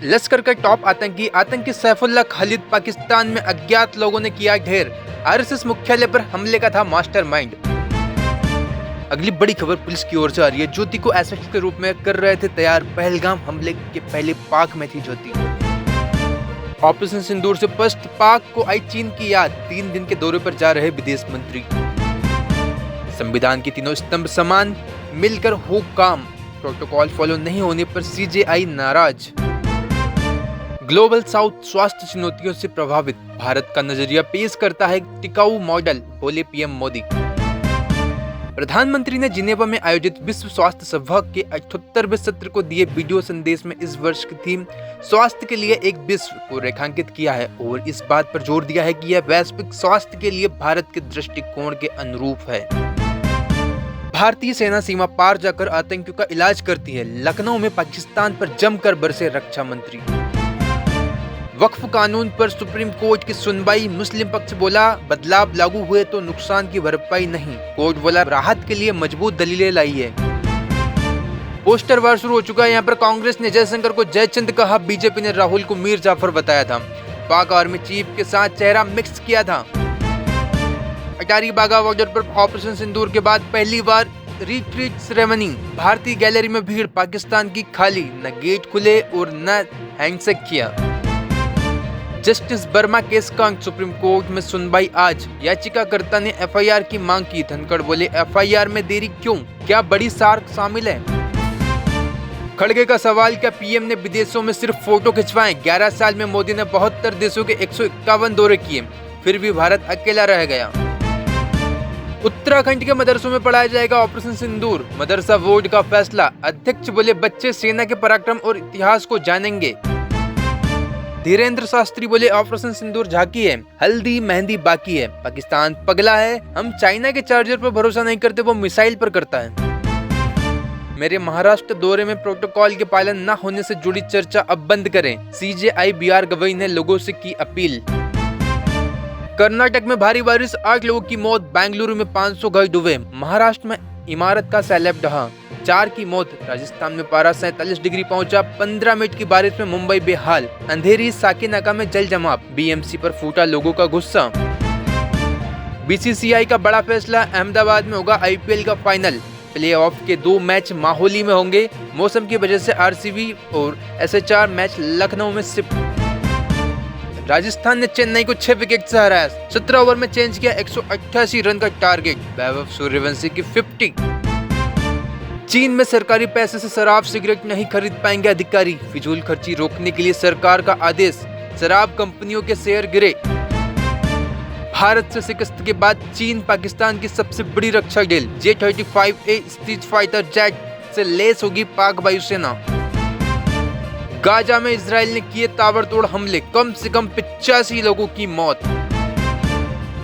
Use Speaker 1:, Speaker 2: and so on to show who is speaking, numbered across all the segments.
Speaker 1: लश्कर का टॉप आतंकी सैफुल्लाह खालिद पाकिस्तान में अज्ञात लोगों ने किया ढेर। आरएसएस मुख्यालय पर हमले का था मास्टरमाइंड। अगली बड़ी खबर पुलिस की ओर से आ रही है। ज्योति को एसएस के रूप में कर रहे थे तैयार। पहलगाम हमले के पहले पाक में थी ज्योति। ऑपरेशन सिंदूर से पश्त पाक को आई चीन की याद। 3 दिन के दौरे पर जा रहे विदेश मंत्री। संविधान के तीनों स्तंभ समान मिलकर हो काम। प्रोटोकॉल फॉलो नहीं होने पर सीजेआई नाराज। ग्लोबल साउथ स्वास्थ्य चुनौतियों से प्रभावित, भारत का नजरिया पेश करता है टिकाऊ मॉडल, बोले पीएम मोदी। प्रधानमंत्री ने जिनेवा में आयोजित विश्व स्वास्थ्य सभा के 78वें सत्र को दिए वीडियो संदेश में इस वर्ष की थीम स्वास्थ्य के लिए एक विश्व को रेखांकित किया है और इस बात पर जोर दिया है कि यह वैश्विक स्वास्थ्य के लिए भारत के दृष्टिकोण के अनुरूप है। भारतीय सेना सीमा पार जाकर आतंकियों का इलाज करती है। लखनऊ में पाकिस्तान पर जमकर बरसे रक्षा मंत्री। वक्फ कानून पर सुप्रीम कोर्ट की सुनवाई। मुस्लिम पक्ष बोला बदलाव लागू हुए तो नुकसान की भरपाई नहीं। कोर्ट बोला राहत के लिए मजबूत दलीलें लाई है। पोस्टर वार शुरू हो चुका है। यहाँ पर कांग्रेस ने जयशंकर को जयचंद कहा। बीजेपी ने राहुल को मीर जाफर बताया था। पाक आर्मी चीफ के साथ चेहरा मिक्स किया था। अटारी बागा बॉर्डर पर ऑपरेशन सिंदूर के बाद पहली बार रिट्रीट सेरेमनी। भारतीय गैलरी में भीड़। पाकिस्तान की खाली, न गेट खुले और न हैंडशेक किया। जस्टिस वर्मा केस का सुप्रीम कोर्ट में सुनवाई आज। याचिकाकर्ता ने एफआईआर की मांग की। धनखड़ बोले एफआईआर में देरी क्यों, क्या बड़ी सार्क शामिल है? खड़गे का सवाल, क्या पीएम ने विदेशों में सिर्फ फोटो खिंचवाएं? 11 साल में मोदी ने 72 देशों के 151 दौरे किए, फिर भी भारत अकेला रह गया। उत्तराखंड के मदरसों में पढ़ाया जाएगा ऑपरेशन सिंदूर। मदरसा बोर्ड का फैसला। अध्यक्ष बोले बच्चे सेना के पराक्रम और इतिहास को जानेंगे। धीरेन्द्र शास्त्री बोले ऑपरेशन सिंदूर झांकी है, हल्दी मेहंदी बाकी है। पाकिस्तान पगला है, हम चाइना के चार्जर पर भरोसा नहीं करते, वो मिसाइल पर करता है। मेरे महाराष्ट्र दौरे में प्रोटोकॉल के पालन न होने से जुड़ी चर्चा अब बंद करें। सीजेआई बीआर गवई ने लोगों से की अपील। कर्नाटक में भारी बारिश, 8 लोगों की मौत। बेंगलुरु में 500 घर डूबे। महाराष्ट्र में इमारत का सैलाब ढहा, 4 की मौत। राजस्थान में पारा 47 डिग्री पहुंचा। 15 मिनट की बारिश में मुंबई बेहाल। अंधेरी साकेनाका में जल जमाव। बीएमसी पर फूटा लोगों का गुस्सा। बीसीसीआई का बड़ा फैसला, अहमदाबाद में होगा आईपीएल का फाइनल। प्लेऑफ के 2 मैच माहौली में होंगे। मौसम की वजह से आरसीबी और एसएचआर मैच लखनऊ में शिफ्ट। राजस्थान ने चेन्नई को 6 विकेट से हराया। 17 ओवर में चेंज किया 188 रन का टारगेट। वैभव सूर्यवंशी की 50। चीन में सरकारी पैसे से शराब सिगरेट नहीं खरीद पाएंगे अधिकारी। फिजूल खर्ची रोकने के लिए सरकार का आदेश। शराब कंपनियों के शेयर गिरे। भारत से शिकस्त के बाद चीन पाकिस्तान की सबसे बड़ी रक्षा डील। J-35A स्ट्रीट फाइटर जेट से लेस होगी पाक वायुसेना। गाजा में इजराइल ने किए ताबड़तोड़ हमले, कम से कम 85 लोगों की मौत।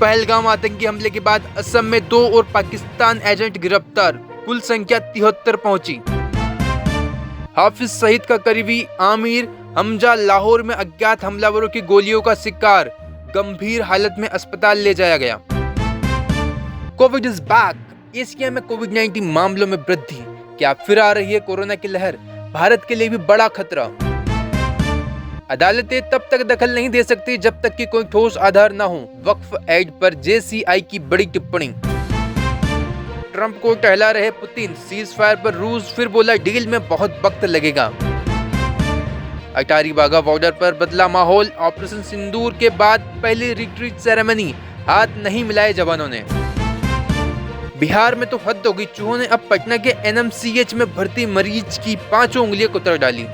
Speaker 1: पहलगाम आतंकी हमले के बाद असम में 2 और पाकिस्तान एजेंट गिरफ्तार, कुल संख्या 73 पहुंची। हाफिज सईद का करीबी आमिर हमजा लाहौर में अज्ञात हमलावरों की गोलियों का शिकार, गंभीर हालत में अस्पताल ले जाया गया। Covid is back. एशिया में कोविड-19 मामलों में वृद्धि। क्या फिर आ रही है कोरोना की लहर? भारत के लिए भी बड़ा खतरा। अदालतें तब तक दखल नहीं दे सकती जब तक कि कोई ठोस आधार न हो। वक्फ ऐड पर जेसीआई की बड़ी टिप्पणी। ट्रंप को टहला रहे पुतिन। सीज फायर पर रूस फिर बोला डील में बहुत वक्त लगेगा। अटारी बागा बॉर्डर पर बदला माहौल। ऑपरेशन सिंदूर के बाद पहली रिट्रीट सेरेमनी। हाथ नहीं मिलाए जवानों ने। बिहार में तो हद होगी। चूहों ने अब पटना के एनएमसीएच में भर्ती मरीज की 5 उंगलियां कुतर डाली।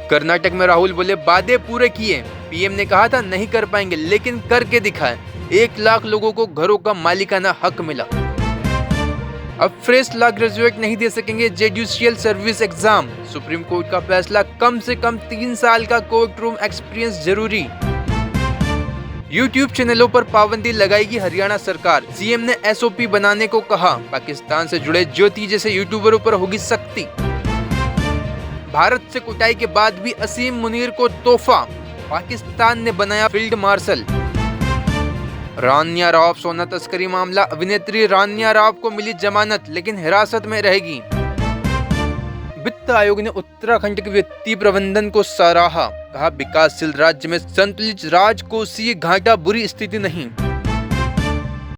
Speaker 1: कर्नाटक में राहुल बोले वादे पूरे किए। पीएम ने कहा था नहीं कर पाएंगे, लेकिन करके दिखाएं। 1 लाख लोगों को घरों का मालिकाना हक मिला। अब फ्रेश लॉ ग्रेजुएट नहीं दे सकेंगे judicial service exam. Supreme court का फैसला, कम से कम 3 साल का कोर्ट रूम एक्सपीरियंस जरूरी। यूट्यूब चैनलों पर पाबंदी लगाएगी हरियाणा सरकार। सीएम ने एसओपी बनाने को कहा। पाकिस्तान से जुड़े ज्योति जैसे यूट्यूबरों पर होगी सख्ती। भारत से कुटाई के बाद भी असीम मुनीर को तोहफा। पाकिस्तान ने बनाया फील्ड मार्शल। रान्या राव सोना तस्करी मामला। अभिनेत्री रान्या राव को मिली जमानत, लेकिन हिरासत में रहेगी। वित्त आयोग ने उत्तराखंड के वित्तीय प्रबंधन को सराहा। कहा, विकासशील राज्य में संतुलित राजकोषीय घाटा बुरी स्थिति नहीं,